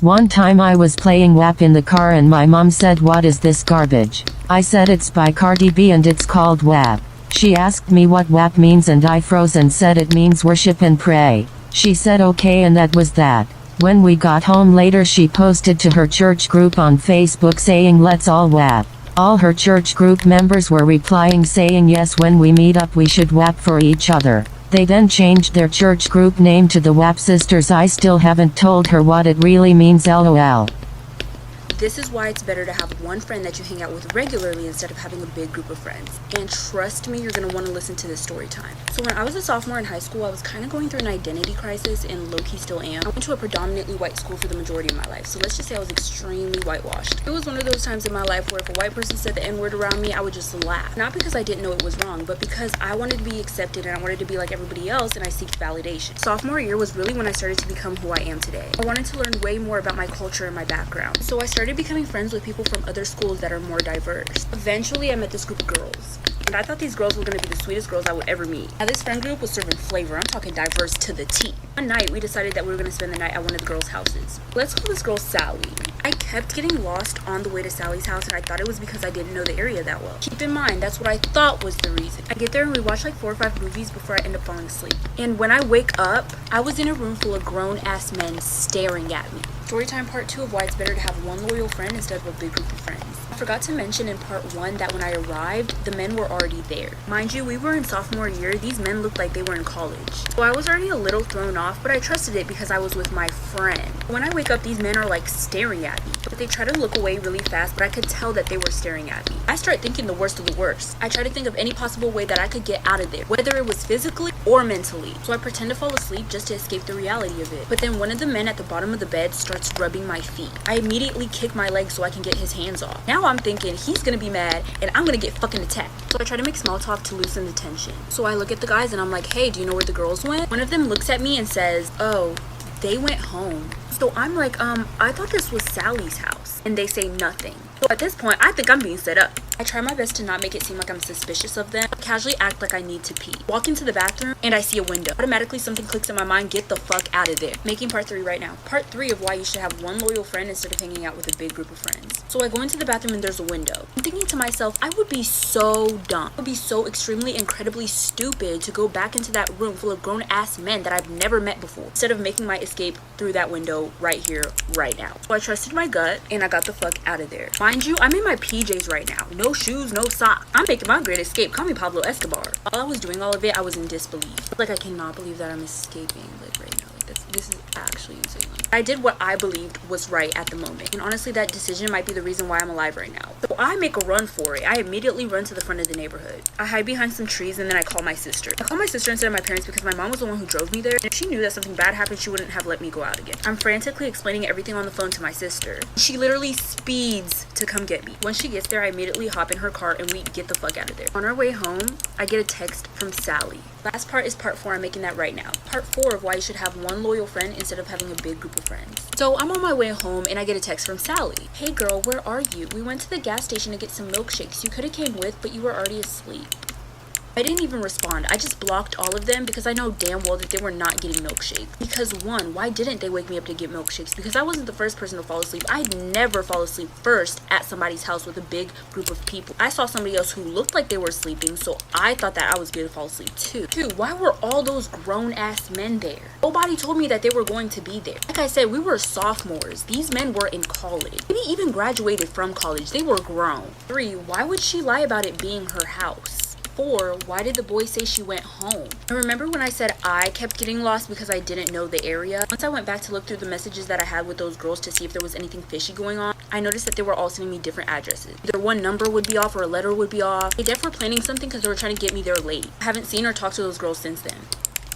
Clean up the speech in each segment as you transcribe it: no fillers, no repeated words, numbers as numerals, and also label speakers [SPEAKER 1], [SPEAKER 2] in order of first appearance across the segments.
[SPEAKER 1] One time I was playing WAP in the car and my mom said, "What is this garbage?" I said it's by Cardi B and it's called WAP. She asked me what WAP means and I froze and said it means worship and pray. She said okay and that was that. When we got home later she posted to her church group on Facebook saying let's all WAP. All her church group members were replying saying yes, when we meet up we should WAP for each other. They then changed their church group name to the WAP Sisters. I still haven't told her what it really means, lol.
[SPEAKER 2] This is why it's better to have one friend that you hang out with regularly instead of having a big group of friends. And trust me, you're going to want to listen to this story time. So when I was a sophomore in high school, I was kind of going through an identity crisis, and low-key still am. I went to a predominantly white school for the majority of my life, so let's just say I was extremely whitewashed. It was one of those times in my life where if a white person said the N-word around me, I would just laugh. Not because I didn't know it was wrong, but because I wanted to be accepted and I wanted to be like everybody else, and I seeked validation. Sophomore year was really when I started to become who I am today. I wanted to learn way more about my culture and my background. So I started becoming friends with people from other schools that are more diverse. Eventually, I met this group of girls, and I thought these girls were going to be the sweetest girls I would ever meet. Now, this friend group was serving flavor. I'm talking diverse to the T. One night, we decided that we were going to spend the night at one of the girls' houses. Let's call this girl Sally. I kept getting lost on the way to Sally's house, and I thought it was because I didn't know the area that well. Keep in mind, that's what I thought was the reason. I get there and we watch like 4 or 5 movies before I end up falling asleep. And when I wake up, I was in a room full of grown-ass men staring at me. Storytime part 2 of why it's better to have one loyal friend instead of a big group of friends. I forgot to mention in part 1 that when I arrived, the men were already there. Mind you, we were in sophomore year. These men looked like they were in college. So I was already a little thrown off, but I trusted it because I was with my friend. When I wake up, these men are like staring at me. But they try to look away really fast, but I could tell that they were staring at me. I start thinking the worst of the worst. I try to think of any possible way that I could get out of there, whether it was physically or mentally. So I pretend to fall asleep just to escape the reality of it. But then one of the men at the bottom of the bed starts rubbing my feet. I immediately kick my leg so I can get his hands off. Now I'm thinking he's gonna be mad and I'm gonna get fucking attacked. So I try to make small talk to loosen the tension. So I look at the guys and I'm like, hey, do you know where the girls went? One of them looks at me and says, oh, they went home. So I'm like, I thought this was Sally's house. And they say nothing. So at this point, I think I'm being set up. I try my best to not make it seem like I'm suspicious of them. I casually act like I need to pee. Walk into the bathroom and I see a window. Automatically something clicks in my mind, get the fuck out of there. Making part 3 right now. Part 3 of why you should have one loyal friend instead of hanging out with a big group of friends. So I go into the bathroom and there's a window. I'm thinking to myself, I would be so dumb. I would be so extremely incredibly stupid to go back into that room full of grown ass men that I've never met before, instead of making my escape through that window right here, right now. So I trusted my gut and I got the fuck out of there. Mind you, I'm in my PJs right now. No shoes, no socks. I'm making my great escape. Call me Pablo Escobar. While I was doing all of it, I was in disbelief. Like, I cannot believe that I'm escaping like right now. Like, this is actually insane. I did what I believed was right at the moment. And honestly, that decision might be the reason why I'm alive right now. So I make a run for it. I immediately run to the front of the neighborhood. I hide behind some trees and then I call my sister. I call my sister instead of my parents because my mom was the one who drove me there. And if she knew that something bad happened, she wouldn't have let me go out again. I'm frantically explaining everything on the phone to my sister. She literally speeds to come get me. Once she gets there, I immediately hop in her car and we get the fuck out of there. On our way home, I get a text from Sally. Last part is part 4. I'm making that right now. Part 4 of why you should have one loyal friend instead of having a big group of friends. So I'm on my way home and I get a text from Sally. Hey girl, where are you? We went to the gas station to get some milkshakes. You could have came with, but you were already asleep. I didn't even respond. I just blocked all of them because I know damn well that they were not getting milkshakes. Because 1, why didn't they wake me up to get milkshakes? Because I wasn't the first person to fall asleep. I'd never fall asleep first at somebody's house with a big group of people. I saw somebody else who looked like they were sleeping, so I thought that I was going to fall asleep too. 2, why were all those grown ass men there? Nobody told me that they were going to be there. Like I said, we were sophomores. These men were in college. Maybe even graduated from college. They were grown. 3, why would she lie about it being her house? 4, why did the boy say she went home? And remember when I said I kept getting lost because I didn't know the area? Once I went back to look through the messages that I had with those girls to see if there was anything fishy going on, I noticed that they were all sending me different addresses. Either one number would be off or a letter would be off. They definitely were planning something because they were trying to get me there late. I haven't seen or talked to those girls since then.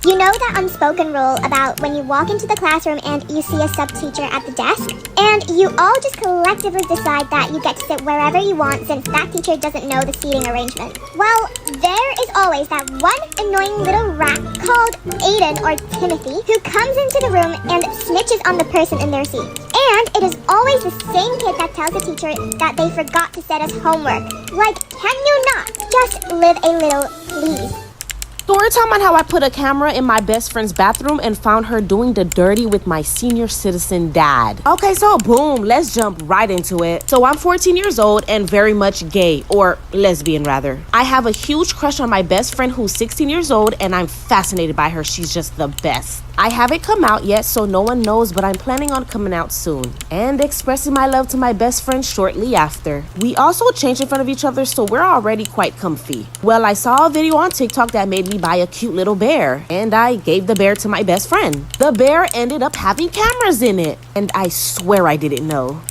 [SPEAKER 3] You know that unspoken rule about when you walk into the classroom and you see a sub-teacher at the desk, and you all just collectively decide that you get to sit wherever you want since that teacher doesn't know the seating arrangement? Well, there is always that one annoying little rat called Aiden or Timothy who comes into the room and snitches on the person in their seat. And it is always the same kid that tells the teacher that they forgot to set us homework. Like, can you not just live a little, please?
[SPEAKER 4] Story time on how I put a camera in my best friend's bathroom and found her doing the dirty with my senior citizen dad. Okay, so boom, let's jump right into it. So I'm 14 years old and very much gay, or lesbian rather. I have a huge crush on my best friend who's 16 years old and I'm fascinated by her. She's just the best. I haven't come out yet, so no one knows, but I'm planning on coming out soon and expressing my love to my best friend shortly after. We also change in front of each other, so we're already quite comfy. Well, I saw a video on TikTok that made me buy a cute little bear, and I gave the bear to my best friend. The bear ended up having cameras in it, and I swear I didn't know.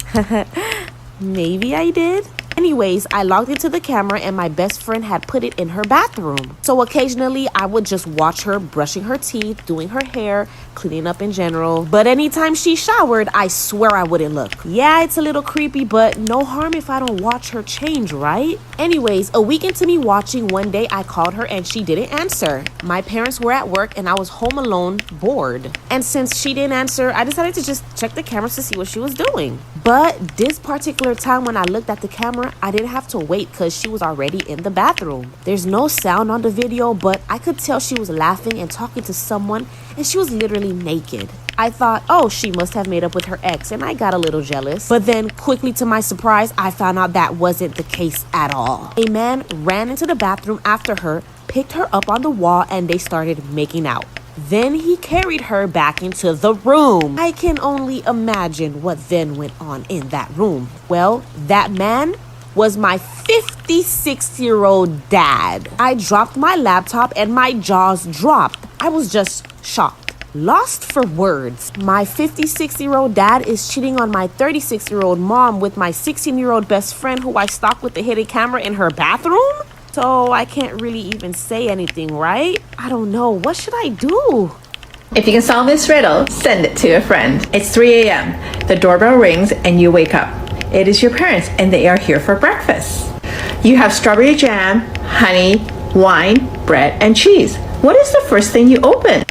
[SPEAKER 4] Maybe I did. Anyways, I logged into the camera and my best friend had put it in her bathroom. So occasionally I would just watch her brushing her teeth, doing her hair, cleaning up in general. But anytime she showered, I swear I wouldn't look. Yeah, it's a little creepy, but no harm if I don't watch her change, right? Anyways, a week into me watching, one day I called her and she didn't answer. My parents were at work and I was home alone, bored. And since she didn't answer, I decided to just check the cameras to see what she was doing. But this particular time when I looked at the camera, I didn't have to wait because she was already in the bathroom. There's no sound on the video, but I could tell she was laughing and talking to someone, and she was literally naked. I thought, oh, she must have made up with her ex, and I got a little jealous. But then, quickly to my surprise, I found out that wasn't the case at all. A man ran into the bathroom after her, picked her up on the wall, and they started making out. Then he carried her back into the room. I can only imagine what then went on in that room. Well, that man was my 56-year-old dad. I dropped my laptop and my jaws dropped. I was just shocked. Lost for words. My 56-year-old dad is cheating on my 36-year-old mom with my 16-year-old best friend who I stalked with the hidden camera in her bathroom? So I can't really even say anything, right? I don't know. What should I do?
[SPEAKER 5] If you can solve this riddle, send it to a friend. It's 3 a.m. The doorbell rings and you wake up. It is your parents and they are here for breakfast. You have strawberry jam, honey, wine, bread, and cheese. What is the first thing you open?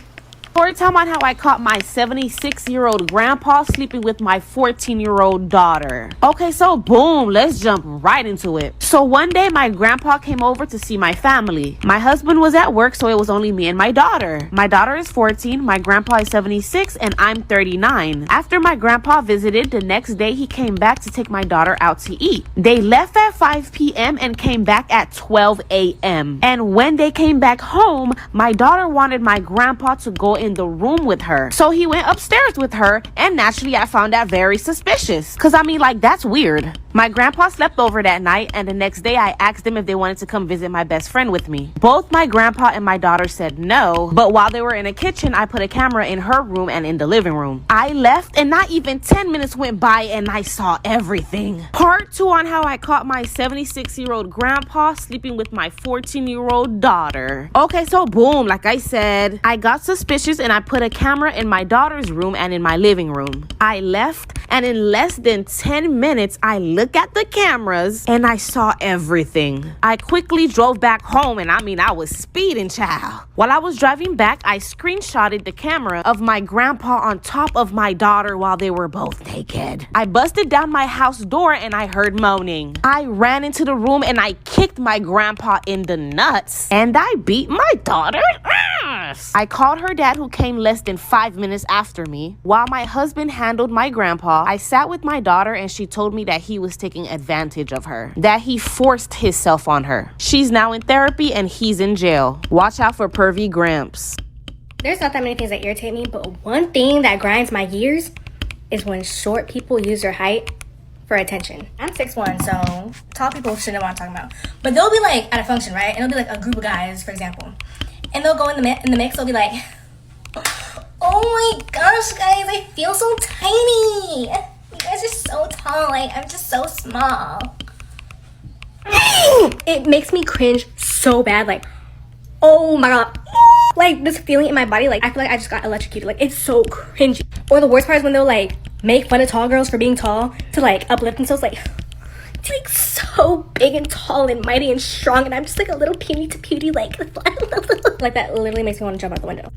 [SPEAKER 4] Story time on how I caught my 76-year-old grandpa sleeping with my 14-year-old daughter. Okay, so boom, let's jump right into it. So one day my grandpa came over to see my family. My husband was at work, so it was only me and my daughter. My daughter is 14, my grandpa is 76, and I'm 39. After my grandpa visited, the next day he came back to take my daughter out to eat. They left at 5 p.m. and came back at 12 a.m. And when they came back home, my daughter wanted my grandpa to go in the room with her. So he went upstairs with her, and naturally I found that very suspicious. Cause I mean, like, that's weird. My grandpa slept over that night, and the next day I asked them if they wanted to come visit my best friend with me. Both my grandpa and my daughter said no, but while they were in the kitchen, I put a camera in her room and in the living room. I left and not even 10 minutes went by and I saw everything. Part 2 on how I caught my 76-year-old grandpa sleeping with my 14-year-old daughter. Okay, so boom, like I said, I got suspicious and I put a camera in my daughter's room and in my living room. I left, and in less than 10 minutes, I looked at the cameras and I saw everything. I quickly drove back home, and I was speeding, child. While I was driving back, I screenshotted the camera of my grandpa on top of my daughter while they were both naked. I busted down my house door and I heard moaning. I ran into the room and I kicked my grandpa in the nuts, and I beat my daughter's ass. I called her dad, who came less than 5 minutes after me. While my husband handled my grandpa, I sat with my daughter and she told me that he was taking advantage of her, that he forced himself on her. She's now in therapy and he's in jail. Watch out for pervy Gramps.
[SPEAKER 6] There's not that many things that irritate me, but one thing that grinds my gears is when short people use their height for attention. I'm 6'1", so tall people should know what I'm talking about. But they'll be like at a function, right? And it'll be like a group of guys, for example. And they'll go in the mix, they'll be like, oh my gosh, guys, I feel so tiny. You guys are so tall, like, I'm just so small. It makes me cringe so bad, like, oh my god. Like, this feeling in my body, like, I feel like I just got electrocuted. Like, it's so cringy. Or the worst part is when they'll, like, make fun of tall girls for being tall to, like, uplift themselves, like so big and tall and mighty and strong, and I'm just like a little puny to beauty, like like that literally makes me want to jump out the window.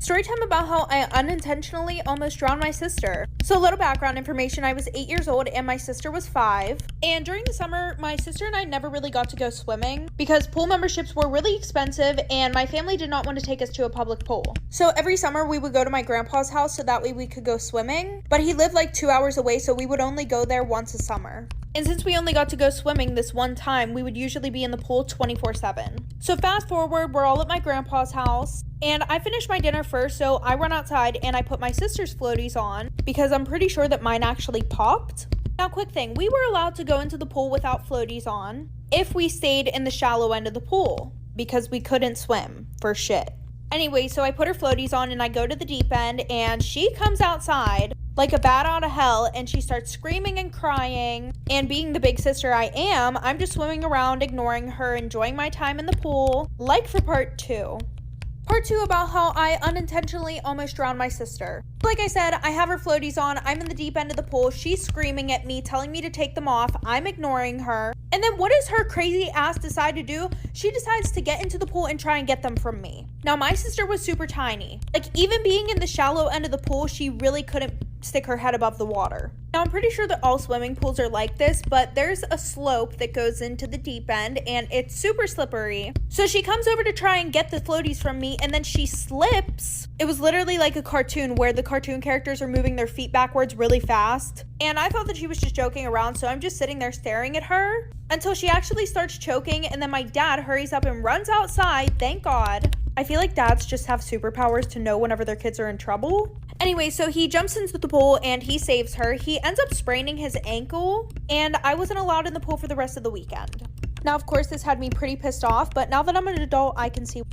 [SPEAKER 7] Story time about how I unintentionally almost drowned my sister. So a little background information, I was 8 years old and my sister was 5. And during the summer, my sister and I never really got to go swimming because pool memberships were really expensive and my family did not want to take us to a public pool. So every summer we would go to my grandpa's house so that way we could go swimming. But he lived like 2 hours away, so we would only go there once a summer. And since we only got to go swimming this one time, we would usually be in the pool 24/7. So fast forward, we're all at my grandpa's house, and I finished my dinner first, so I run outside and I put my sister's floaties on because I'm pretty sure that mine actually popped. Now, quick thing, we were allowed to go into the pool without floaties on if we stayed in the shallow end of the pool because we couldn't swim for shit. Anyway, so I put her floaties on and I go to the deep end and she comes outside like a bat out of hell and she starts screaming and crying, and being the big sister I am, I'm just swimming around ignoring her, enjoying my time in the pool. Like for part 2. Part 2 about how I unintentionally almost drowned my sister. Like I said, I have her floaties on, I'm in the deep end of the pool, she's screaming at me, telling me to take them off, I'm ignoring her. And then what does her crazy ass decide to do? She decides to get into the pool and try and get them from me. Now my sister was super tiny. Like even being in the shallow end of the pool, she really couldn't stick her head above the water. Now I'm pretty sure that all swimming pools are like this, but there's a slope that goes into the deep end and it's super slippery. So she comes over to try and get the floaties from me and then she slips. It was literally like a cartoon where the cartoon characters are moving their feet backwards really fast. And I thought that she was just joking around, so I'm just sitting there staring at her until she actually starts choking, and then my dad hurries up and runs outside, thank God. I feel like dads just have superpowers to know whenever their kids are in trouble. Anyway, so he jumps into the pool and he saves her. He ends up spraining his ankle and I wasn't allowed in the pool for the rest of the weekend. Now, of course, this had me pretty pissed off, but now that I'm an adult, I can see.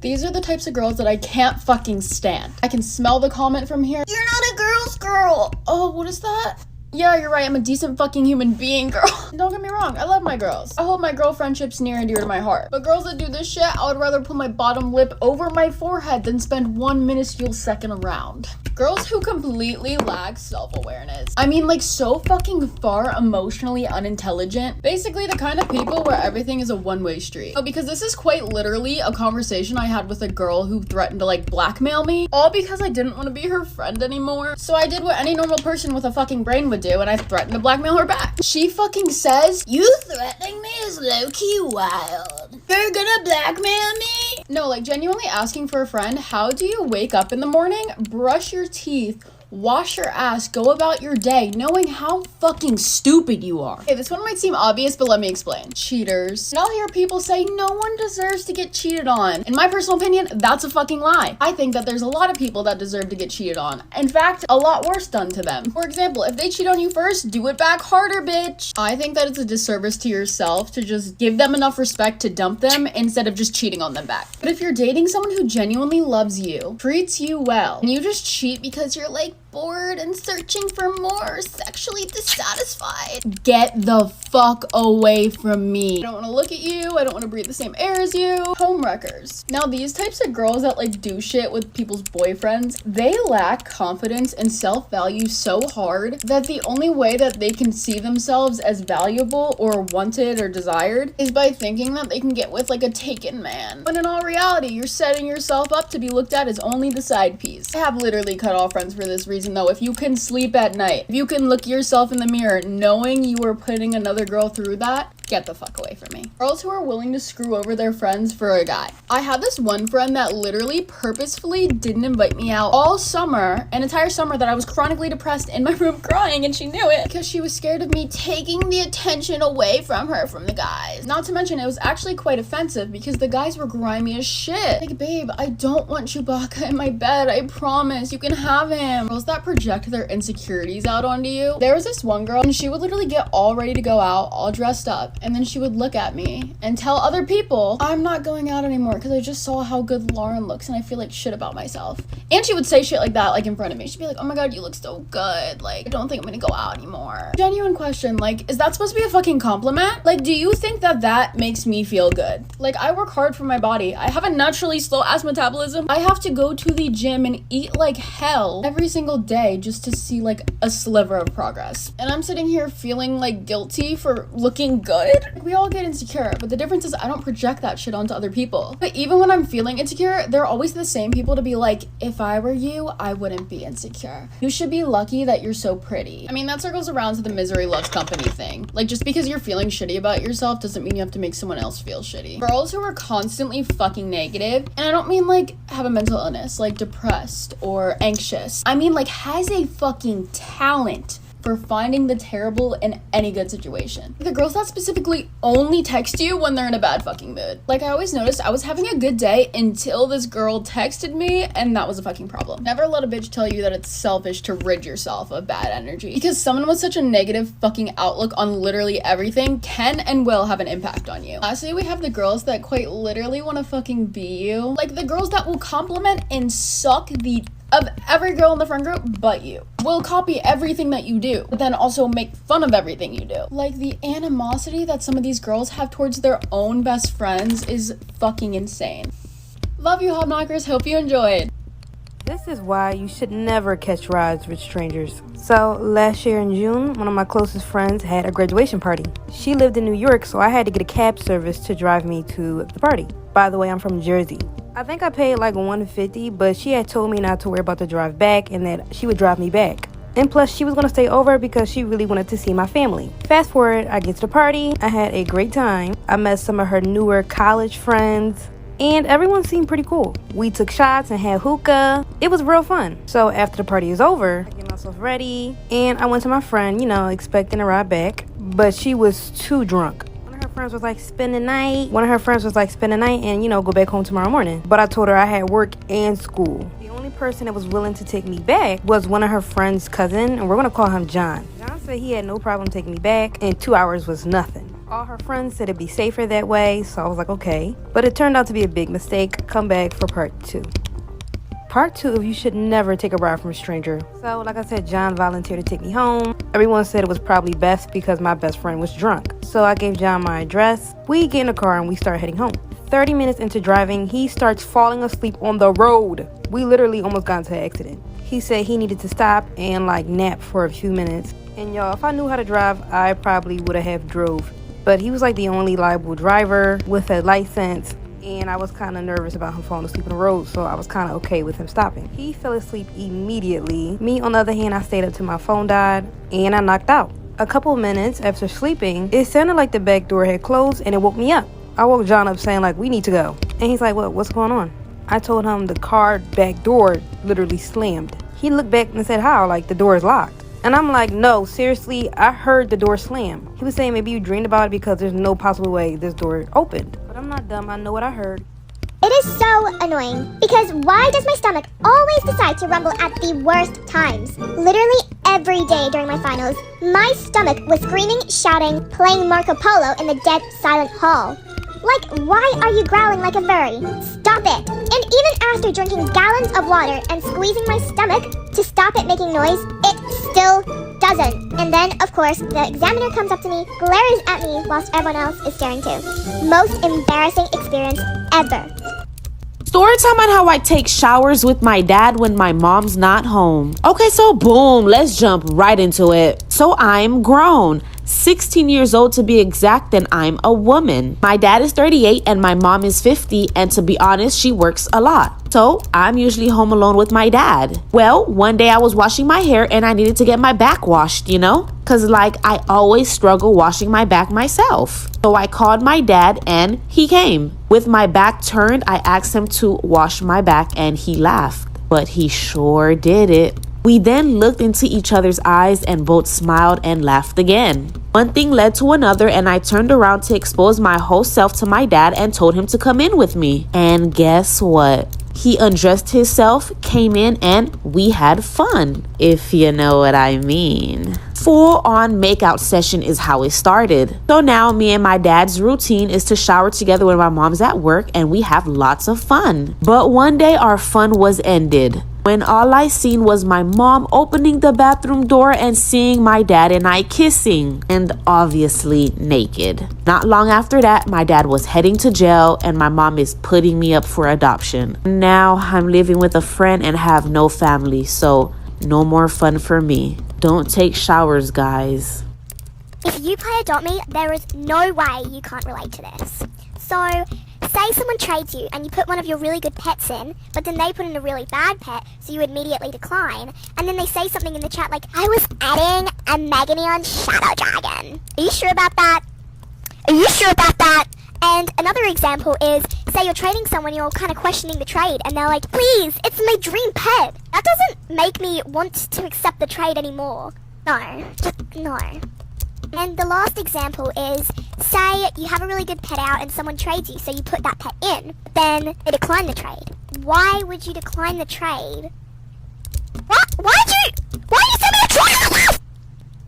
[SPEAKER 8] These are the types of girls that I can't fucking stand. I can smell the comment from here. You're not a girl's girl. Oh, what is that? Yeah, you're right, I'm a decent fucking human being, girl. Don't get me wrong, I love my girls. I hold my girl friendships near and dear to my heart. But girls that do this shit, I would rather put my bottom lip over my forehead than spend one minuscule second around. Girls who completely lack self-awareness. I mean, like, so fucking far emotionally unintelligent. Basically the kind of people where everything is a one-way street. Oh, because this is quite literally a conversation I had with a girl who threatened to, like, blackmail me. All because I didn't want to be her friend anymore. So I did what any normal person with a fucking brain would do, and I threatened to blackmail her back. She fucking says, "You threatening me is low-key wild. You're gonna blackmail me?" No, like, genuinely asking for a friend, how do you wake up in the morning, brush your teeth, wash your ass, go about your day, knowing how fucking stupid you are? Okay, this one might seem obvious, but let me explain. Cheaters. And I'll hear people say no one deserves to get cheated on. In my personal opinion, that's a fucking lie. I think that there's a lot of people that deserve to get cheated on. In fact, a lot worse done to them. For example, if they cheat on you first, do it back harder, bitch. I think that it's a disservice to yourself to just give them enough respect to dump them instead of just cheating on them back. But if you're dating someone who genuinely loves you, treats you well, and you just cheat because you're like bored and searching for more, sexually dissatisfied, get the fuck away from me. I don't want to look at you. I don't want to breathe the same air as you. Homewreckers. Now, these types of girls that like do shit with people's boyfriends, they lack confidence and self-value so hard that the only way that they can see themselves as valuable or wanted or desired is by thinking that they can get with like a taken man. When in all reality, you're setting yourself up to be looked at as only the side piece. I have literally cut off friends for this reason though. If you can sleep at night, if you can look yourself in the mirror knowing you are putting another girl through that, get the fuck away from me. Girls who are willing to screw over their friends for a guy. I had this one friend that literally purposefully didn't invite me out all summer, an entire summer that I was chronically depressed in my room crying, and she knew it because she was scared of me taking the attention away from her from the guys. Not to mention it was actually quite offensive because the guys were grimy as shit. Like, babe, I don't want Chewbacca in my bed, I promise, you can have him. Girls that project their insecurities out onto you. There was this one girl and she would literally get all ready to go out, all dressed up, and then she would look at me and tell other people, I'm not going out anymore because I just saw how good Lauren looks and I feel like shit about myself. And she would say shit like that, like in front of me. She'd be like, oh my god, you look so good. Like, I don't think I'm gonna go out anymore. Genuine question, like, is that supposed to be a fucking compliment? Like, do you think that that makes me feel good? Like, I work hard for my body. I have a naturally slow ass metabolism. I have to go to the gym and eat like hell every single day just to see like a sliver of progress. And I'm sitting here feeling like guilty for looking good. good. We all get insecure, but the difference is I don't project that shit onto other people. But even when I'm feeling insecure, there are always the same people to be like, if I were you, I wouldn't be insecure. You should be lucky that you're so pretty. I mean, that circles around to the misery loves company thing. Like, just because you're feeling shitty about yourself doesn't mean you have to make someone else feel shitty. Girls who are constantly fucking negative, and I don't mean like have a mental illness, like depressed or anxious. I mean like has a fucking talent for finding the terrible in any good situation. The girls that specifically only text you when they're in a bad fucking mood. Like, I always noticed I was having a good day until this girl texted me, and that was a fucking problem. Never let a bitch tell you that it's selfish to rid yourself of bad energy. Because someone with such a negative fucking outlook on literally everything can and will have an impact on you. Lastly, we have the girls that quite literally want to fucking be you. Like, the girls that will compliment and suck the of every girl in the friend group but you. Will copy everything that you do, but then also make fun of everything you do. Like, the animosity that some of these girls have towards their own best friends is fucking insane. Love you, Hobknockers. Hope you enjoyed.
[SPEAKER 9] This is why you should never catch rides with strangers. So last year in June, one of my closest friends had a graduation party. She lived in New York, so I had to get a cab service to drive me to the party. By the way, I'm from Jersey. I think I paid like $150, but she had told me not to worry about the drive back and that she would drive me back. And plus, she was going to stay over because she really wanted to see my family. Fast forward, I get to the party. I had a great time. I met some of her newer college friends, and everyone seemed pretty cool. We took shots and had hookah. It was real fun. So after the party is over, I get myself ready, and I went to my friend, expecting to ride back, but she was too drunk. One of her friends was like, spend the night and, go back home tomorrow morning. But I told her I had work and school. The only person that was willing to take me back was one of her friend's cousin, and we're going to call him John. John said he had no problem taking me back, and 2 hours was nothing. All her friends said it'd be safer that way, so I was like, okay. But it turned out to be a big mistake. Come back for part 2. Part 2 of you should never take a ride from a stranger. So, like I said, John volunteered to take me home. Everyone said it was probably best because my best friend was drunk. So I gave John my address. We get in the car and we start heading home. 30 minutes into driving, he starts falling asleep on the road. We literally almost got into an accident. He said he needed to stop and nap for a few minutes. And y'all, if I knew how to drive, I probably would have drove. But he was the only liable driver with a license, and I was kind of nervous about him falling asleep on the road, so I was kind of okay with him stopping. He fell asleep immediately. Me, on the other hand, I stayed up till my phone died, and I knocked out. A couple minutes after sleeping, it sounded like the back door had closed, and it woke me up. I woke John up saying, we need to go. And he's like, what's going on? I told him the car back door literally slammed. He looked back and said, how? The door is locked. And I'm like, no, seriously, I heard the door slam. He was saying maybe you dreamed about it because there's no possible way this door opened. But I'm not dumb. I know what I heard.
[SPEAKER 3] It is so annoying, because why does my stomach always decide to rumble at the worst times? Literally every day during my finals, my stomach was screaming, shouting, playing Marco Polo in the dead silent hall. Why are you growling like a furry? Stop it! And even after drinking gallons of water and squeezing my stomach to stop it making noise, it still doesn't. And then, of course, the examiner comes up to me, glares at me whilst everyone else is staring too. Most embarrassing experience ever.
[SPEAKER 4] Story time on how I take showers with my dad when my mom's not home. Okay, so boom, let's jump right into it. So I'm grown. 16 years old to be exact, and I'm a woman. My dad is 38 and my mom is 50, and to be honest, she works a lot. So I'm usually home alone with my dad. Well, one day I was washing my hair and I needed to get my back washed, Cause I always struggle washing my back myself. So I called my dad and he came. With my back turned, I asked him to wash my back and he laughed. But he sure did it. We then looked into each other's eyes and both smiled and laughed again. One thing led to another, and I turned around to expose my whole self to my dad and told him to come in with me. And guess what? He undressed himself, came in, and we had fun, if you know what I mean. Full-on makeout session is how it started. So now me and my dad's routine is to shower together when my mom's at work, and we have lots of fun. But one day our fun was ended, when all I seen was my mom opening the bathroom door and seeing my dad and I kissing, and obviously naked. Not long after that, my dad was heading to jail and my mom is putting me up for adoption. Now I'm living with a friend and have no family, so no more fun for me. Don't take showers, guys.
[SPEAKER 3] if you play Adopt Me, there is no way you can't relate to this. So, say someone trades you and you put one of your really good pets in, but then they put in a really bad pet, so you immediately decline, and then they say something in the chat like, I was adding a Meganion Shadow Dragon. Are you sure about that? Are you sure about that? And another example is, say you're trading someone, you're kind of questioning the trade, and they're like, please, it's my dream pet. That doesn't make me want to accept the trade anymore. No, just no. And the last example is, say you have a really good pet out and someone trades you, so you put that pet in, but then they decline the trade. Why would you decline the trade? Why did you send me a trade?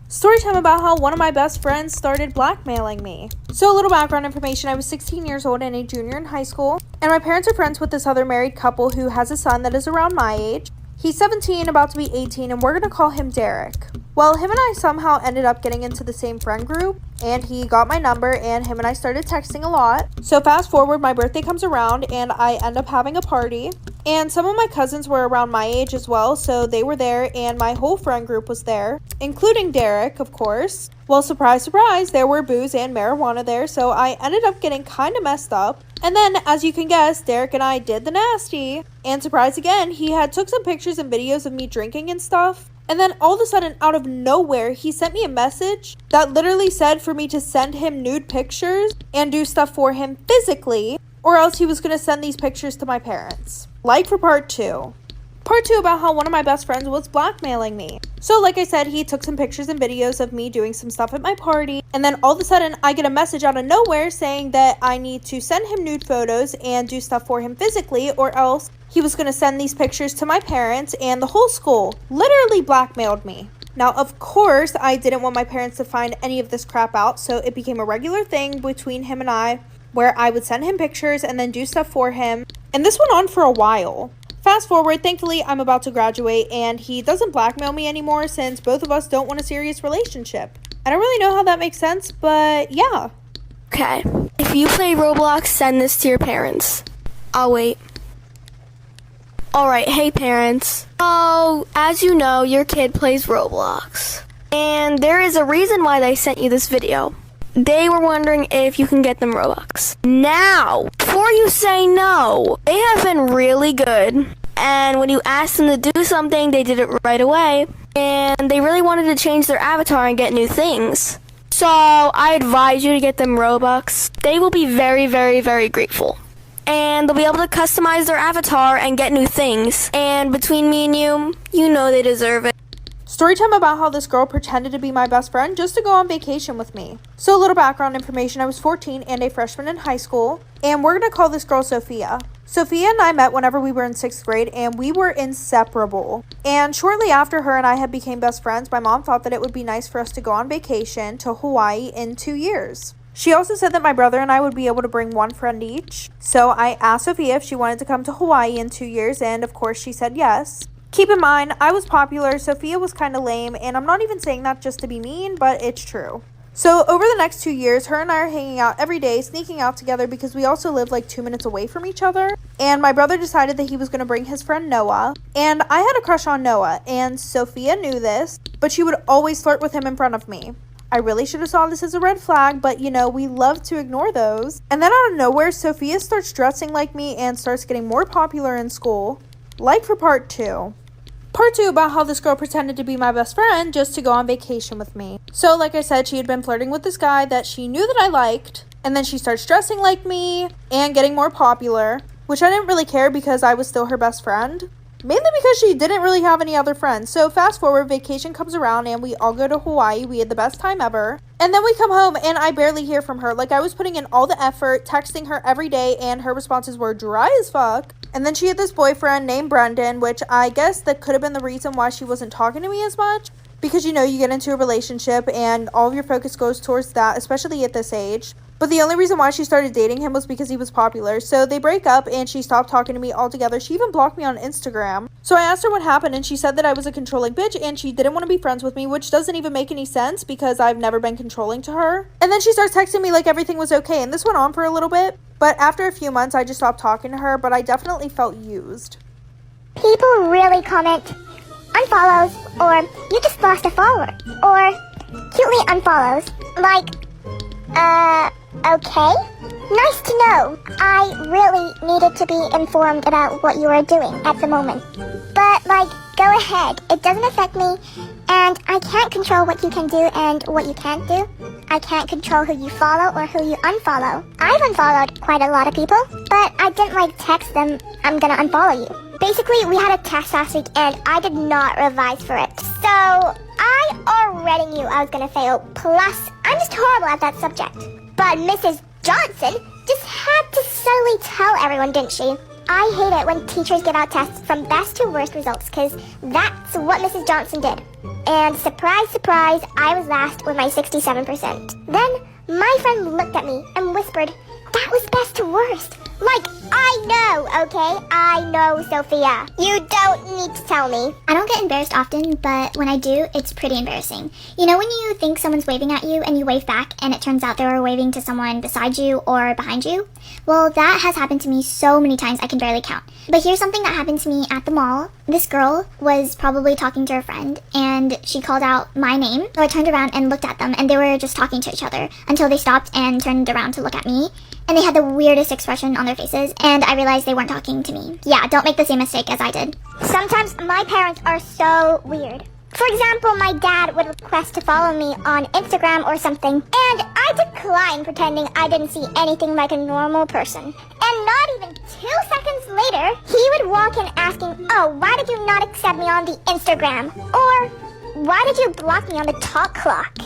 [SPEAKER 7] Storytime about how one of my best friends started blackmailing me. So a little background information, I was 16 years old and a junior in high school, and my parents are friends with this other married couple who has a son that is around my age. He's 17, about to be 18, and we're going to call him Derek. Well, him and I somehow ended up getting into the same friend group, and he got my number, and him and I started texting a lot. So fast forward, my birthday comes around, and I end up having a party. And some of my cousins were around my age as well, so they were there, and my whole friend group was there, including Derek, of course. Well, surprise, surprise, there were booze and marijuana there, so I ended up getting kind of messed up. And then, as you can guess, Derek and I did the nasty. And surprise again, he had took some pictures and videos of me drinking and stuff. And then all of a sudden, out of nowhere, he sent me a message that literally said for me to send him nude pictures and do stuff for him physically, or else he was going to send these pictures to my parents. Like for part 2. Part 2 about how one of my best friends was blackmailing me. So like I said, he took some pictures and videos of me doing some stuff at my party, and then all of a sudden I get a message out of nowhere saying that I need to send him nude photos and do stuff for him physically, or else he was going to send these pictures to my parents, and the whole school literally blackmailed me. Now, of course, I didn't want my parents to find any of this crap out, so it became a regular thing between him and I, where I would send him pictures and then do stuff for him, and this went on for a while. Fast forward, thankfully, I'm about to graduate, and he doesn't blackmail me anymore since both of us don't want a serious relationship. I don't really know how that makes sense, but yeah.
[SPEAKER 10] Okay, if you play Roblox, send this to your parents. I'll wait. Alright, hey parents. Oh, as you know, your kid plays Roblox. And there is a reason why they sent you this video. They were wondering if you can get them Robux. Now, before you say no, they have been really good. And when you asked them to do something, they did it right away. And they really wanted to change their avatar and get new things. So, I advise you to get them Robux. They will be very, very, very grateful. And they'll be able to customize their avatar and get new things. And between me and you know they deserve it.
[SPEAKER 7] Storytime about how this girl pretended to be my best friend just to go on vacation with me. So a little background information, I was 14 and a freshman in high school, and we're going to call this girl Sophia. Sophia and I met whenever we were in 6th grade, and we were inseparable. And shortly after her and I had became best friends, my mom thought that it would be nice for us to go on vacation to Hawaii in 2 years. She also said that my brother and I would be able to bring one friend each. So I asked Sophia if she wanted to come to Hawaii in 2 years, and of course she said yes. Keep in mind, I was popular, Sophia was kind of lame, and I'm not even saying that just to be mean, but it's true. So over the next 2 years, her and I are hanging out every day, sneaking out together because we also live like 2 minutes away from each other. And my brother decided that he was going to bring his friend Noah. And I had a crush on Noah, and Sophia knew this, but she would always flirt with him in front of me. I really should have saw this as a red flag, but you know, we love to ignore those. And then out of nowhere, Sophia starts dressing like me and starts getting more popular in school. Like for part 2. Part 2 about how this girl pretended to be my best friend just to go on vacation with me. So like I said, she had been flirting with this guy that she knew that I liked, and then she starts dressing like me and getting more popular, which I didn't really care because I was still her best friend. Mainly because she didn't really have any other friends. So fast forward, vacation comes around and we all go to Hawaii. We had the best time ever. And then we come home and I barely hear from her. Like, I was putting in all the effort, texting her every day, and her responses were dry as fuck. And then she had this boyfriend named Brendan, which I guess that could have been the reason why she wasn't talking to me as much. Because, you know, you get into a relationship and all of your focus goes towards that, especially at this age. But the only reason why she started dating him was because he was popular. So they break up and she stopped talking to me altogether. She even blocked me on Instagram. So I asked her what happened and she said that I was a controlling bitch and she didn't want to be friends with me, which doesn't even make any sense because I've never been controlling to her. And then she starts texting me like everything was okay, and this went on for a little bit. But after a few months, I just stopped talking to her, but I definitely felt used.
[SPEAKER 3] People really comment unfollows, or you just lost a follower, or cutely unfollows. Like, okay? Nice to know. I really needed to be informed about what you are doing at the moment. But, like, go ahead. It doesn't affect me, and I can't control what you can do and what you can't do. I can't control who you follow or who you unfollow. I've unfollowed quite a lot of people, but I didn't, like, text them, I'm gonna unfollow you. Basically, we had a test last week, and I did not revise for it. So, I already knew I was gonna fail. Plus, I'm just horrible at that subject. But Mrs. Johnson just had to subtly tell everyone, didn't she? I hate it when teachers give out tests from best to worst results, because that's what Mrs. Johnson did. And surprise, surprise, I was last with my 67%. Then, my friend looked at me and whispered, that was best to worst. Like, I know, okay? I know, Sophia. You don't need to tell me.
[SPEAKER 11] I don't get embarrassed often, but when I do, it's pretty embarrassing. You know when you think someone's waving at you and you wave back and it turns out they were waving to someone beside you or behind you? Well, that has happened to me so many times I can barely count. But here's something that happened to me at the mall. This girl was probably talking to her friend and she called out my name. So I turned around and looked at them and they were just talking to each other until they stopped and turned around to look at me. And they had the weirdest expression on their faces, and I realized they weren't talking to me. Yeah, don't make the same mistake as I did.
[SPEAKER 3] Sometimes my parents are so weird. For example, my dad would request to follow me on Instagram or something, and I declined pretending I didn't see anything like a normal person. And not even 2 seconds later, he would walk in asking, oh, why did you not accept me on the Instagram? Or, why did you block me on the talk clock?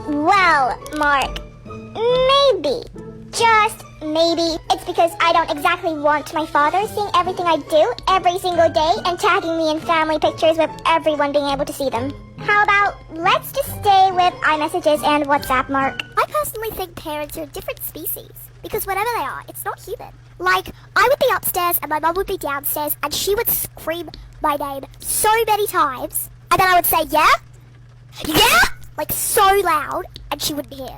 [SPEAKER 3] Well, Mark, maybe. Just maybe it's because I don't exactly want my father seeing everything I do every single day and tagging me in family pictures with everyone being able to see them. How about let's just stay with iMessages and WhatsApp, Mark?
[SPEAKER 11] I personally think parents are a different species because whatever they are, it's not human. Like, I would be upstairs and my mum would be downstairs and she would scream my name so many times and then I would say, yeah? Yeah? Like so loud and she wouldn't hear.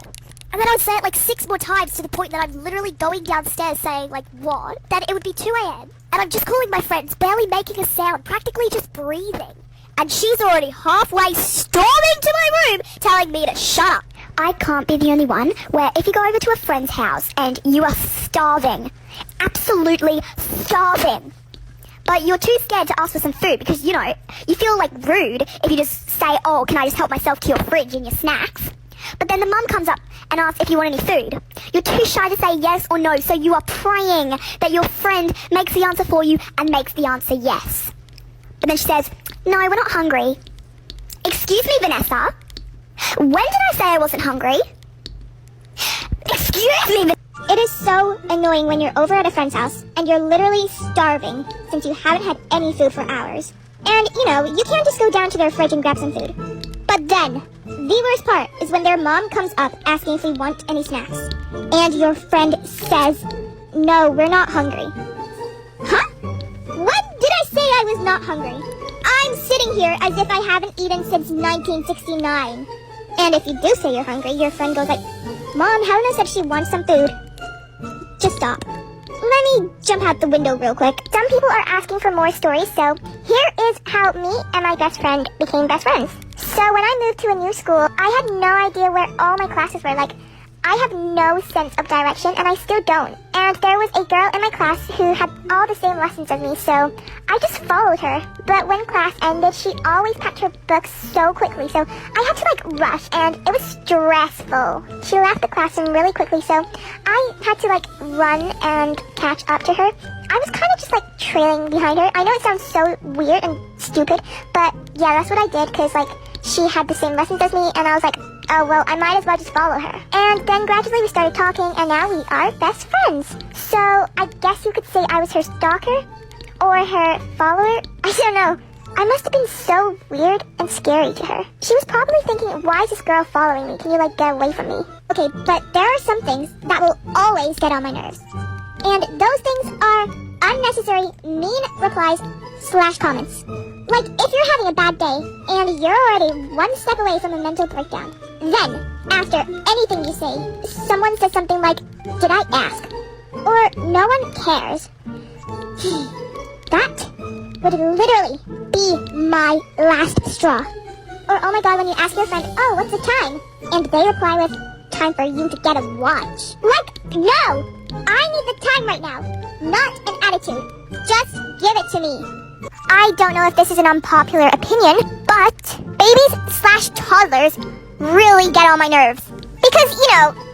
[SPEAKER 11] And then I would say it like 6 more times to the point that I'm literally going downstairs saying like, what? Then it would be 2 a.m. and I'm just calling my friends, barely making a sound, practically just breathing. And she's already halfway storming to my room telling me to shut up.
[SPEAKER 3] I can't be the only one where if you go over to a friend's house and you are starving, absolutely starving, but you're too scared to ask for some food because, you know, you feel like rude if you just say, oh, can I just help myself to your fridge and your snacks? But then the mum comes up and asks if you want any food. You're too shy to say yes or no, so you are praying that your friend makes the answer for you and makes the answer yes. But then she says, no, we're not hungry. Excuse me, Vanessa. When did I say I wasn't hungry? Excuse me, It is so annoying when you're over at a friend's house and you're literally starving since you haven't had any food for hours. And, you know, you can't just go down to their fridge and grab some food. But then, the worst part is when their mom comes up asking if we want any snacks. And your friend says, no, we're not hungry. Huh? When did I say I was not hungry? I'm sitting here as if I haven't eaten since 1969. And if you do say you're hungry, your friend goes like, Mom, Helena said she wants some food. Just stop. Let me jump out the window real quick. Some people are asking for more stories, so here is how me and my best friend became best friends. So when I moved to a new school, I had no idea where all my classes were. Like, I have no sense of direction, and I still don't. And there was a girl in my class who had all the same lessons as me, so I just followed her. But when class ended, she always packed her books so quickly, so I had to, like, rush, and it was stressful. She left the classroom really quickly, so I had to, like, run and catch up to her. I was kind of just, like, trailing behind her. I know it sounds so weird and stupid, but yeah, that's what I did, because, like, she had the same lessons as me, and I was like, oh, well, I might as well just follow her. And then gradually we started talking, and now we are best friends. So I guess you could say I was her stalker, or her follower. I don't know. I must have been so weird and scary to her. She was probably thinking, why is this girl following me? Can you, like, get away from me? Okay, but there are some things that will always get on my nerves. And those things are unnecessary, mean replies / comments. Like, if you're having a bad day, and you're already one step away from a mental breakdown, then, after anything you say, someone says something like, did I ask? Or, no one cares. That would literally be my last straw. Or oh my god, when you ask your friend, oh, what's the time? And they reply with, time for you to get a watch. Like, no! I need the time right now, not an attitude. Just give it to me. I don't know if this is an unpopular opinion, but babies/toddlers really get on my nerves. Because,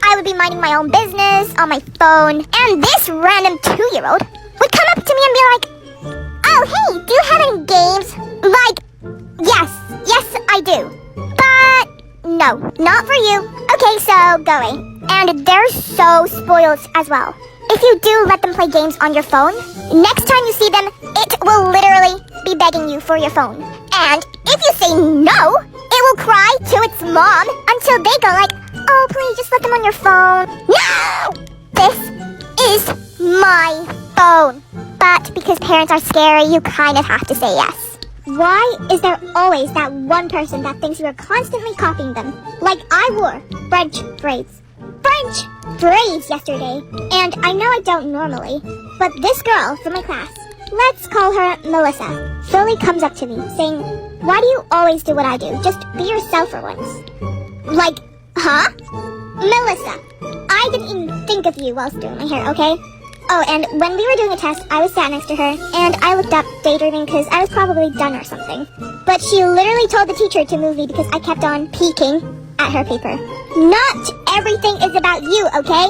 [SPEAKER 3] I would be minding my own business on my phone, and this random 2-year-old would come up to me and be like, oh, hey, do you have any games? Like, yes, I do. But, no, not for you. Okay, so, go away. And they're so spoiled as well. If you do let them play games on your phone, next time you see them, it will literally be begging you for your phone. And if you say no, it will cry to its mom until they go like, oh, please just let them on your phone. No! This is my phone. But because parents are scary, you kind of have to say yes. Why is there always that one person that thinks you are constantly copying them? Like I wore French braids yesterday, and I know I don't normally, but this girl from my class, let's call her Melissa, slowly comes up to me saying, why do you always do what I do? Just be yourself for once. Like, huh? Melissa, I didn't even think of you whilst doing my hair, okay? Oh, and when we were doing a test, I was sat next to her, and I looked up daydreaming because I was probably done or something. But she literally told the teacher to move me because I kept on peeking at her paper. Not everything is about you, okay?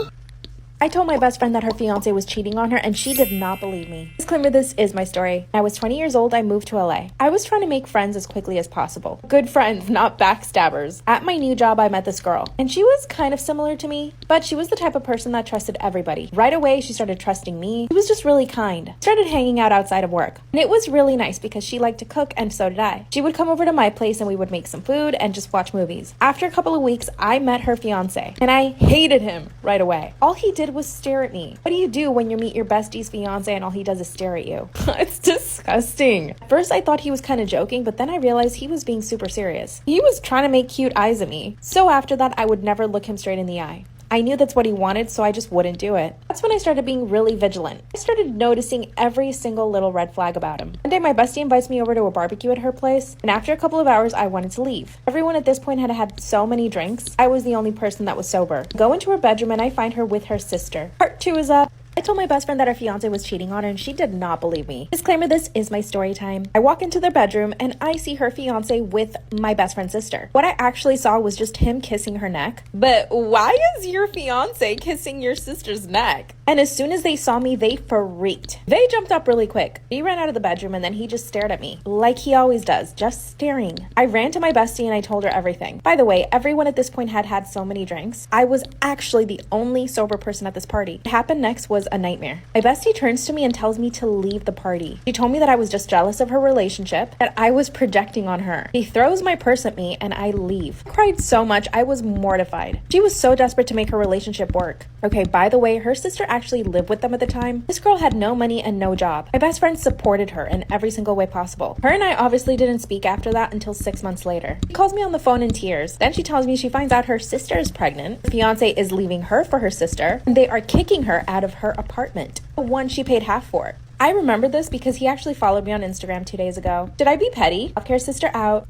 [SPEAKER 12] I told my best friend that her fiance was cheating on her and she did not believe me. Disclaimer, this is my story. I was 20 years old, I moved to LA. I was trying to make friends as quickly as possible. Good friends, not backstabbers. At my new job, I met this girl and she was kind of similar to me, but she was the type of person that trusted everybody. Right away, she started trusting me. She was just really kind. Started hanging out outside of work. And it was really nice because she liked to cook and so did I. She would come over to my place and we would make some food and just watch movies. After a couple of weeks, I met her fiance and I hated him right away. All he did was stare at me. What do you do when you meet your bestie's fiance and all he does is stare at you? It's disgusting. At first I thought he was kind of joking, but then I realized he was being super serious. He was trying to make cute eyes at me. So after that, I would never look him straight in the eye. I knew that's what he wanted, so I just wouldn't do it. That's when I started being really vigilant. I started noticing every single little red flag about him. One day, my bestie invites me over to a barbecue at her place, and after a couple of hours, I wanted to leave. Everyone at this point had had so many drinks. I was the only person that was sober. I go into her bedroom, and I find her with her sister. Part 2 is up. I told my best friend that her fiance was cheating on her and she did not believe me. Disclaimer, this is my story time. I walk into their bedroom and I see her fiance with my best friend's sister. What I actually saw was just him kissing her neck. But why is your fiance kissing your sister's neck? And as soon as they saw me, they freaked. They jumped up really quick. He ran out of the bedroom and then he just stared at me. Like he always does, just staring. I ran to my bestie and I told her everything. By the way, everyone at this point had had so many drinks. I was actually the only sober person at this party. What happened next was a nightmare. My bestie turns to me and tells me to leave the party. She told me that I was just jealous of her relationship, that I was projecting on her. He throws my purse at me and I leave. I cried so much, I was mortified. She was so desperate to make her relationship work. Okay, by the way, her sister actually lived with them at the time. This girl had no money and no job. My best friend supported her in every single way possible. Her and I obviously didn't speak after that until 6 months later. She calls me on the phone in tears. Then she tells me she finds out her sister is pregnant. Her fiance is leaving her for her sister, and they are kicking her out of her apartment, the one she paid half for. I remember this because he actually followed me on Instagram 2 days ago. Did I be petty? Healthcare sister out.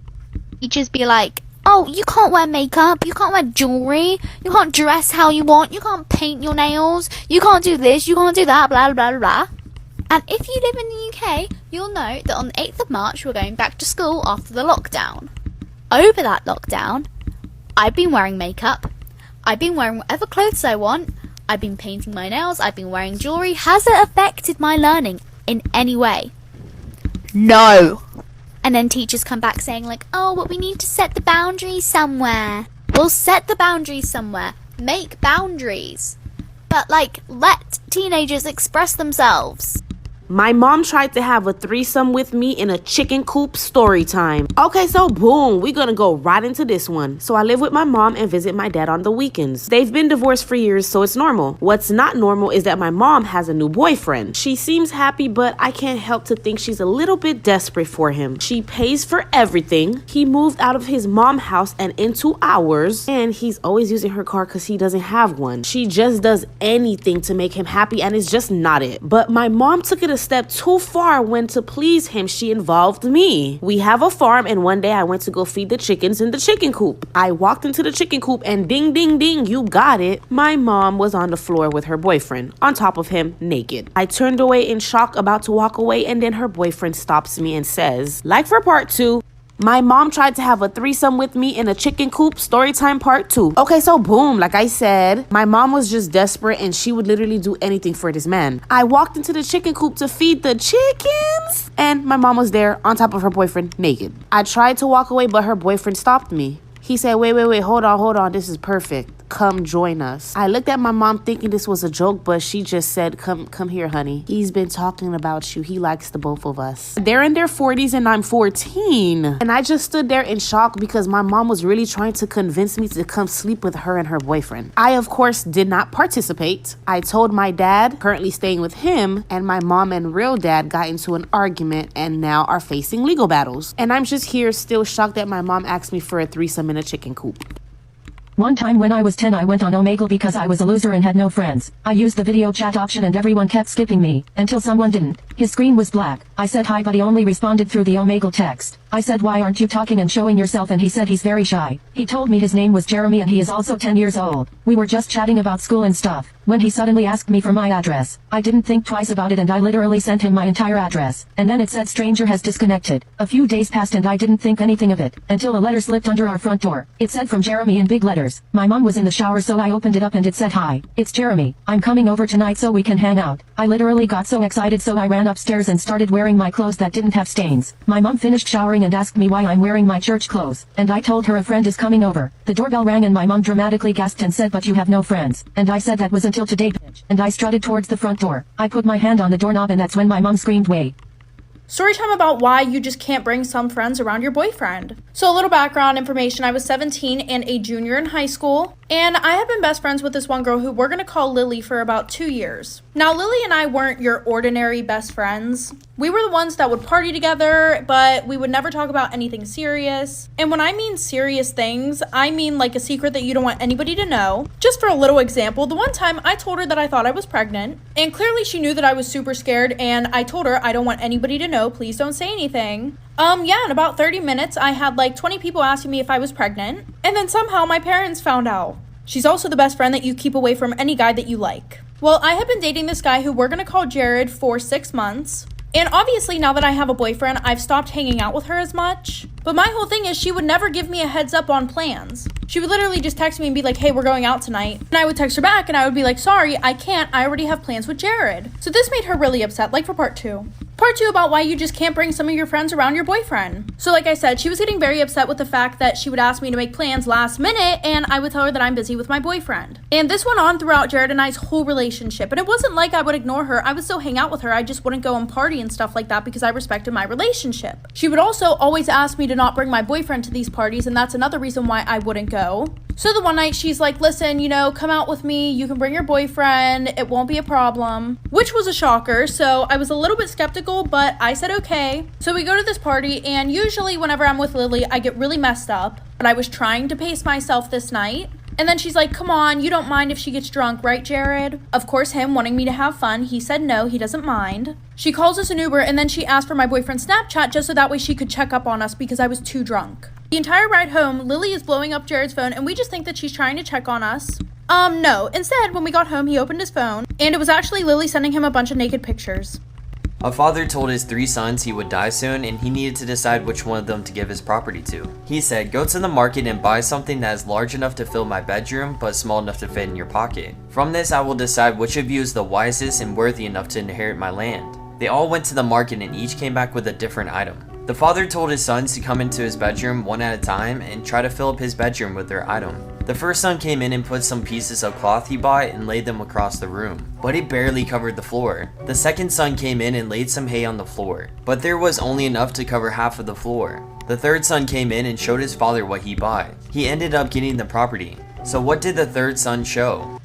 [SPEAKER 13] You just be like, oh, you can't wear makeup, you can't wear jewelry, you can't dress how you want, you can't paint your nails, you can't do this, you can't do that, blah, blah, blah, blah. And if you live in the UK, you'll know that on the 8th of March, we're going back to school after the lockdown. Over that lockdown, I've been wearing makeup, I've been wearing whatever clothes I want, I've been painting my nails, I've been wearing jewelry. Has it affected my learning in any way? No. And then teachers come back saying like, oh, but we need to set the boundaries somewhere. We'll set the boundaries somewhere. Make boundaries. But like, let teenagers express themselves.
[SPEAKER 4] My mom tried to have a threesome with me in a chicken coop story time. Okay, so boom, we're gonna go right into this one. So I live with my mom and visit my dad on the weekends. They've been divorced for years, so it's normal. What's not normal is that my mom has a new boyfriend. She seems happy, but I can't help to think she's a little bit desperate for him. She pays for everything. He moved out of his mom's house and into ours, and he's always using her car because he doesn't have one. She just does anything to make him happy, and it's just not it. But my mom took it a a step too far when to please him, she involved me. We have a farm, and one day I went to go feed the chickens in the chicken coop. I walked into the chicken coop and ding, ding, ding, you got it. My mom was on the floor with her boyfriend, on top of him, naked. I turned away in shock, about to walk away, and then her boyfriend stops me and says, like for part 2, my mom tried to have a threesome with me in a chicken coop, Storytime part 2. Okay, so boom, like I said, my mom was just desperate and she would literally do anything for this man. I walked into the chicken coop to feed the chickens and my mom was there on top of her boyfriend naked. I tried to walk away, but her boyfriend stopped me. He said, wait, hold on, this is perfect. Come join us. I looked at my mom thinking this was a joke, but she just said, come here, honey. He's been talking about you. He likes the both of us. They're in their 40s and I'm 14. And I just stood there in shock because my mom was really trying to convince me to come sleep with her and her boyfriend. I, of course, did not participate. I told my dad, currently staying with him, and my mom and real dad got into an argument and now are facing legal battles. And I'm just here still shocked that my mom asked me for a threesome in a chicken coop.
[SPEAKER 1] One time when I was 10 I went on Omegle because I was a loser and had no friends. I used the video chat option and everyone kept skipping me, until someone didn't. His screen was black. I said hi but he only responded through the Omegle text. I said why aren't you talking and showing yourself, and he said he's very shy. He told me his name was Jeremy and he is also 10 years old. We were just chatting about school and stuff, when he suddenly asked me for my address. I didn't think twice about it and I literally sent him my entire address. And then it said stranger has disconnected. A few days passed and I didn't think anything of it, until a letter slipped under our front door. It said from Jeremy in big letters. My mom was in the shower so I opened it up and it said, hi, it's Jeremy. I'm coming over tonight so we can hang out. I literally got so excited so I ran upstairs and started wearing my clothes that didn't have stains. My mom finished showering and asked me why I'm wearing my church clothes, and I told her a friend is coming over. The doorbell rang and my mom dramatically gasped and said, but you have no friends. And I said that was until today, bitch. And I strutted towards the front door. I put my hand on the doorknob and that's when my mom screamed, wait.
[SPEAKER 7] Story time about why you just can't bring some friends around your boyfriend. So a little background information, I was 17 and a junior in high school, and I have been best friends with this one girl who we're going to call Lily for about 2 years. Now Lily and I weren't your ordinary best friends. We were the ones that would party together, but we would never talk about anything serious. And when I mean serious things, I mean like a secret that you don't want anybody to know. Just for a little example, the one time I told her that I thought I was pregnant, and clearly she knew that I was super scared, and I told her I don't want anybody to know, please don't say anything. Yeah, in about 30 minutes, I had like 20 people asking me if I was pregnant, and then somehow my parents found out. She's also the best friend that you keep away from any guy that you like. Well, I have been dating this guy who we're gonna call Jared for 6 months. And obviously now that I have a boyfriend, I've stopped hanging out with her as much. But my whole thing is she would never give me a heads up on plans. She would literally just text me and be like, hey, we're going out tonight. And I would text her back and I would be like, sorry, I can't. I already have plans with Jared. So this made her really upset, like for part 2. Part 2 about why you just can't bring some of your friends around your boyfriend. So like I said, she was getting very upset with the fact that she would ask me to make plans last minute and I would tell her that I'm busy with my boyfriend. And this went on throughout Jared and I's whole relationship. And it wasn't like I would ignore her. I would still hang out with her. I just wouldn't go and party and stuff like that because I respected my relationship. She would also always ask me to not bring my boyfriend to these parties, and that's another reason why I wouldn't go. So the one night she's like, listen, come out with me. You can bring your boyfriend. It won't be a problem, which was a shocker. So I was a little bit skeptical, but I said, okay. So we go to this party, and usually whenever I'm with Lily, I get really messed up, but I was trying to pace myself this night. And then she's like, come on, you don't mind if she gets drunk, right, Jared? Of course, him wanting me to have fun, he said no, he doesn't mind. She calls us an Uber, and then she asked for my boyfriend's Snapchat just so that way she could check up on us because I was too drunk. The entire ride home, Lily is blowing up Jared's phone, and we just think that she's trying to check on us. No. Instead, when we got home, he opened his phone, and it was actually Lily sending him a bunch of naked pictures.
[SPEAKER 14] A father told his 3 sons he would die soon and he needed to decide which one of them to give his property to. He said, go to the market and buy something that is large enough to fill my bedroom but small enough to fit in your pocket. From this I will decide which of you is the wisest and worthy enough to inherit my land. They all went to the market and each came back with a different item. The father told his sons to come into his bedroom one at a time and try to fill up his bedroom with their item. The first son came in and put some pieces of cloth he bought and laid them across the room, but it barely covered the floor. The second son came in and laid some hay on the floor, but there was only enough to cover half of the floor. The third son came in and showed his father what he bought. He ended up getting the property. So what did the third son show?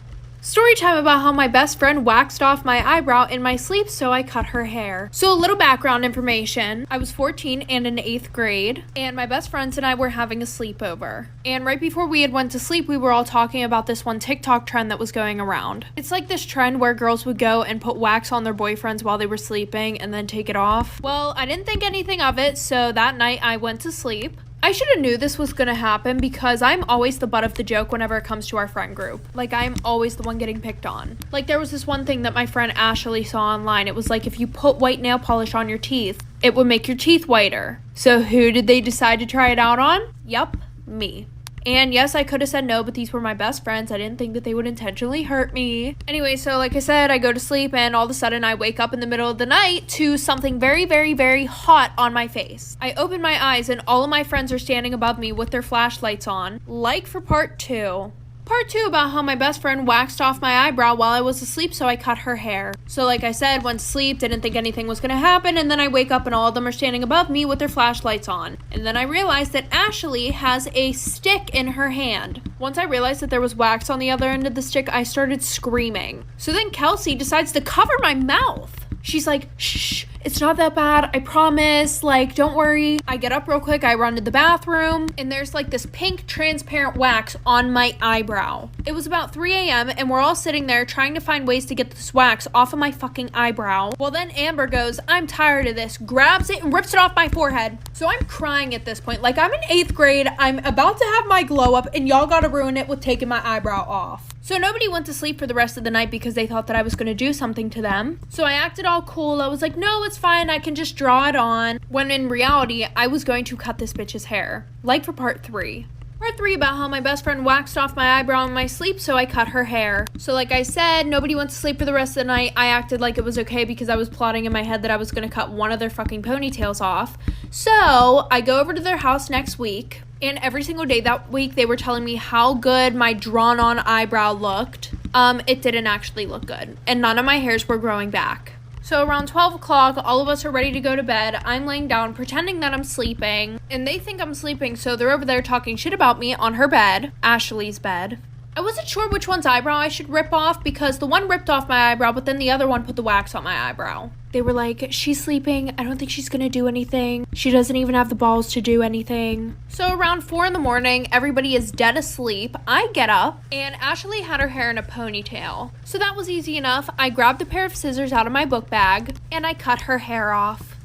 [SPEAKER 7] Story time about how my best friend waxed off my eyebrow in my sleep, so I cut her hair. So a little background information. I was 14 and in 8th grade, and my best friends and I were having a sleepover. And right before we had went to sleep, we were all talking about this one TikTok trend that was going around. It's like this trend where girls would go and put wax on their boyfriends while they were sleeping and then take it off. Well, I didn't think anything of it, so that night I went to sleep. I should have knew this was gonna happen because I'm always the butt of the joke whenever it comes to our friend group. Like, I'm always the one getting picked on. Like, there was this one thing that my friend Ashley saw online. It was like, if you put white nail polish on your teeth, it would make your teeth whiter. So who did they decide to try it out on? Yup, me. And yes, I could have said no, but these were my best friends. I didn't think that they would intentionally hurt me. Anyway, so like I said, I go to sleep and all of a sudden I wake up in the middle of the night to something very, very, very hot on my face. I open my eyes and all of my friends are standing above me with their flashlights on. Like for part 2. Part 2 about how my best friend waxed off my eyebrow while I was asleep, so I cut her hair. So like I said, went to sleep, didn't think anything was gonna happen, and then I wake up and all of them are standing above me with their flashlights on. And then I realized that Ashley has a stick in her hand. Once I realized that there was wax on the other end of the stick, I started screaming. So then Kelsey decides to cover my mouth. She's like, shh, it's not that bad, I promise, like, don't worry. I get up real quick, I run to the bathroom, and there's like this pink transparent wax on my eyebrow. It was about 3 a.m. and we're all sitting there trying to find ways to get this wax off of my fucking eyebrow. Well, then Amber goes, I'm tired of this, grabs it and rips it off my forehead. So I'm crying at this point. Like, I'm in 8th grade, I'm about to have my glow up, and y'all gotta ruin it with taking my eyebrow off. So nobody went to sleep for the rest of the night because they thought that I was going to do something to them. So I acted all cool. I was like, no, it's fine. I can just draw it on. When in reality, I was going to cut this bitch's hair. Like for part 3. Part 3 about how my best friend waxed off my eyebrow in my sleep, so I cut her hair. So like I said, nobody went to sleep for the rest of the night. I acted like it was okay because I was plotting in my head that I was going to cut one of their fucking ponytails off. So I go over to their house next week. And every single day that week, they were telling me how good my drawn-on eyebrow looked. It didn't actually look good. And none of my hairs were growing back. So around 12 o'clock, all of us are ready to go to bed. I'm laying down, pretending that I'm sleeping. And they think I'm sleeping, so they're over there talking shit about me on her bed, Ashley's bed. I wasn't sure which one's eyebrow I should rip off because the one ripped off my eyebrow, but then the other one put the wax on my eyebrow. They were like, she's sleeping. I don't think she's gonna do anything. She doesn't even have the balls to do anything. So around 4 in the morning, everybody is dead asleep. I get up and Ashley had her hair in a ponytail. So that was easy enough. I grabbed a pair of scissors out of my book bag and I cut her hair off.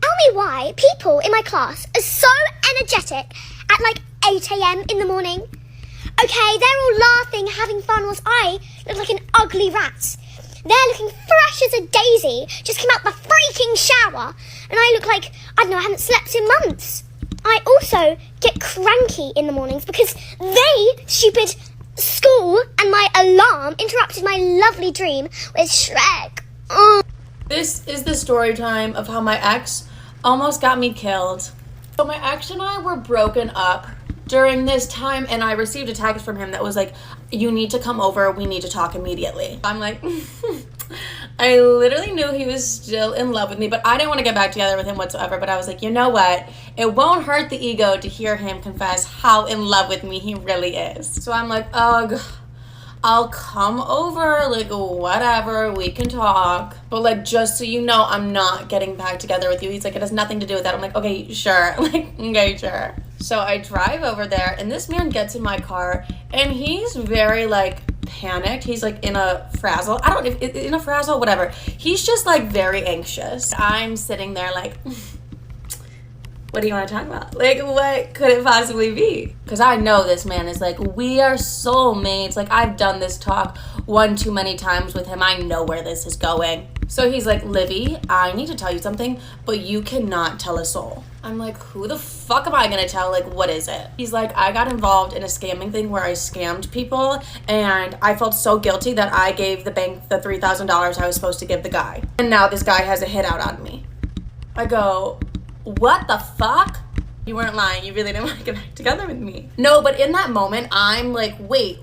[SPEAKER 11] Tell me why people in my class are so energetic at like 8 a.m. in the morning. Okay, they're all laughing, having fun, whilst I look like an ugly rat. They're looking fresh as a daisy, just came out the freaking shower, and I look like, I don't know, I haven't slept in months. I also get cranky in the mornings because stupid school and my alarm interrupted my lovely dream with Shrek.
[SPEAKER 15] This is the story time of how my ex almost got me killed. So my ex and I were broken up during this time, and I received a text from him that was like, you need to come over, we need to talk immediately. I'm like, I literally knew he was still in love with me, but I didn't want to get back together with him whatsoever. But I was like, you know what? It won't hurt the ego to hear him confess how in love with me he really is. So I'm like, ugh, I'll come over, like, whatever, we can talk. But, like, just so you know, I'm not getting back together with you. He's like, it has nothing to do with that. I'm like, okay, sure. Like, okay, sure. So I drive over there, and this man gets in my car, and he's very, like, panicked. He's, like, in a frazzle. I don't know, in a frazzle, whatever. He's just, like, very anxious. I'm sitting there, like, what do you want to talk about? Like, what could it possibly be? Because I know this man is like, we are soulmates. Like, I've done this talk one too many times with him. I know where this is going. So he's like, Livy, I need to tell you something, but you cannot tell a soul. I'm like, who the fuck am I gonna tell? Like, what is it? He's like, I got involved in a scamming thing where I scammed people, and I felt so guilty that I gave the bank the $3,000 I was supposed to give the guy. And now this guy has a hit out on me. I go, what the fuck? You weren't lying. You really didn't want to get back together with me. No, but in that moment, I'm like, wait,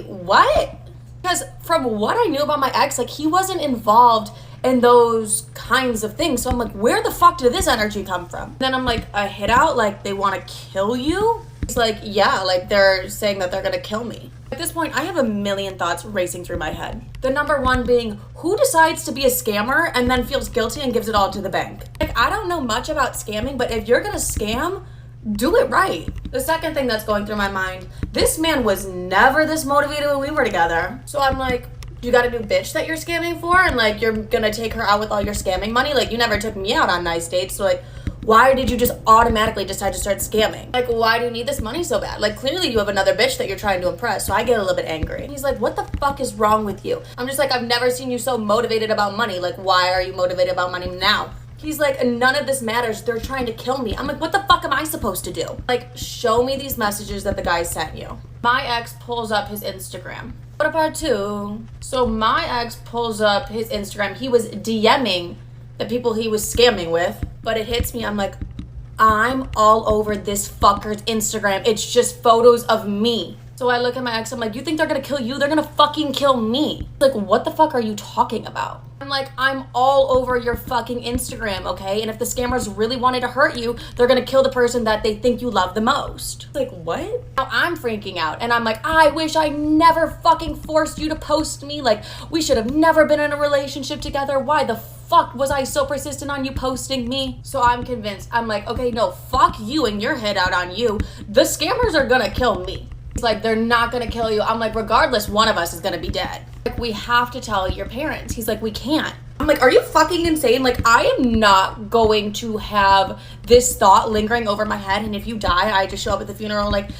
[SPEAKER 15] what? Because from what I knew about my ex, like, he wasn't involved in those kinds of things. So I'm like, where the fuck did this energy come from? Then I'm like, a hit out? Like, they want to kill you? He's like, yeah, like they're saying that they're gonna kill me. At this point, I have a million thoughts racing through my head. The number one being, who decides to be a scammer and then feels guilty and gives it all to the bank? Like, I don't know much about scamming, but if you're gonna scam, do it right. The second thing that's going through my mind, this man was never this motivated when we were together. So I'm like, you got a new bitch that you're scamming for? And like, you're gonna take her out with all your scamming money? Like, you never took me out on nice dates, so like, why did you just automatically decide to start scamming? Like, why do you need this money so bad? Like, clearly you have another bitch that you're trying to impress. So I get a little bit angry. He's like, what the fuck is wrong with you? I'm just like, I've never seen you so motivated about money. Like, why are you motivated about money now? He's like, none of this matters. They're trying to kill me. I'm like, what the fuck am I supposed to do? Like, show me these messages that the guy sent you. My ex pulls up his Instagram. What about two? So my ex pulls up his Instagram. He was DMing the people he was scamming with, but it hits me. I'm like, I'm all over this fucker's Instagram. It's just photos of me. So I look at my ex, I'm like, you think they're gonna kill you? They're gonna fucking kill me. Like, what the fuck are you talking about? I'm like, I'm all over your fucking Instagram, okay? And if the scammers really wanted to hurt you, they're gonna kill the person that they think you love the most. Like, what? Now I'm freaking out and I'm like, I wish I never fucking forced you to post me. Like, we should have never been in a relationship together. Why the fuck was I so persistent on you posting me? So I'm convinced. I'm like, okay, no, fuck you and your head out on you. The scammers are gonna kill me. He's like, they're not gonna kill you. I'm like, regardless, one of us is gonna be dead. Like, we have to tell your parents. He's like, we can't. I'm like, are you fucking insane? Like, I am not going to have this thought lingering over my head, and if you die, I just show up at the funeral like,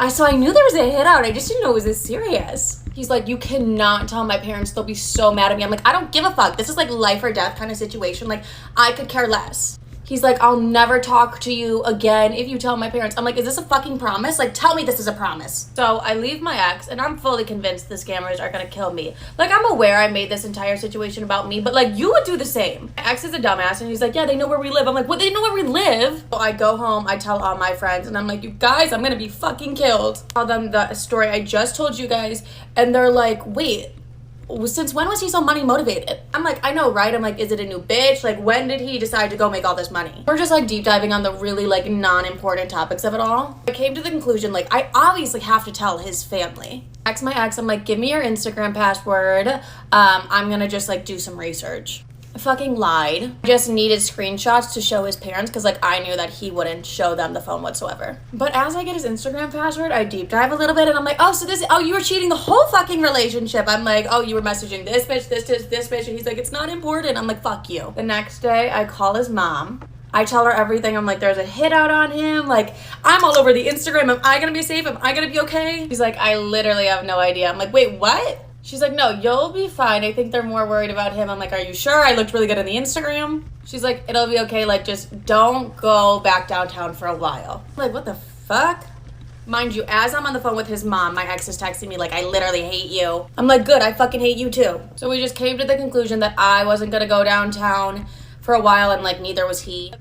[SPEAKER 15] so I knew there was a hit out. I just didn't know it was this serious. He's like, you cannot tell my parents. They'll be so mad at me. I'm like, I don't give a fuck. This is like life or death kind of situation. Like, I could care less. He's like, I'll never talk to you again if you tell my parents. I'm like, is this a fucking promise? Like, tell me this is a promise. So I leave my ex and I'm fully convinced the scammers are gonna kill me. Like, I'm aware I made this entire situation about me, but like, you would do the same. My ex is a dumbass and he's like, yeah, they know where we live. I'm like, what? They know where we live? So I go home, I tell all my friends and I'm like, you guys, I'm gonna be fucking killed. I tell them the story I just told you guys and they're like, wait, since when was he so money motivated? I'm like, I know, right? I'm like, is it a new bitch? Like, when did he decide to go make all this money? We're just like deep diving on the really like non-important topics of it all. I came to the conclusion, like, I obviously have to tell his family. Text my ex, I'm like, give me your Instagram password. I'm gonna just like do some research. I fucking lied. I just needed screenshots to show his parents because like I knew that he wouldn't show them the phone whatsoever. But as I get his Instagram password, I deep dive a little bit and I'm like, oh, you were cheating the whole fucking relationship. I'm like, oh, you were messaging this bitch, this bitch. And he's like, it's not important. I'm like, fuck you. The next day I call his mom. I tell her everything. I'm like, there's a hit out on him. Like, I'm all over the Instagram. Am I gonna be safe? Am I gonna be okay? He's like, I literally have no idea. I'm like, wait, what? She's like, no, you'll be fine. I think they're more worried about him. I'm like, are you sure? I looked really good on the Instagram. She's like, it'll be okay. Like, just don't go back downtown for a while. I'm like, what the fuck? Mind you, as I'm on the phone with his mom, my ex is texting me like, I literally hate you. I'm like, good, I fucking hate you too. So we just came to the conclusion that I wasn't gonna go downtown for a while and like neither was he.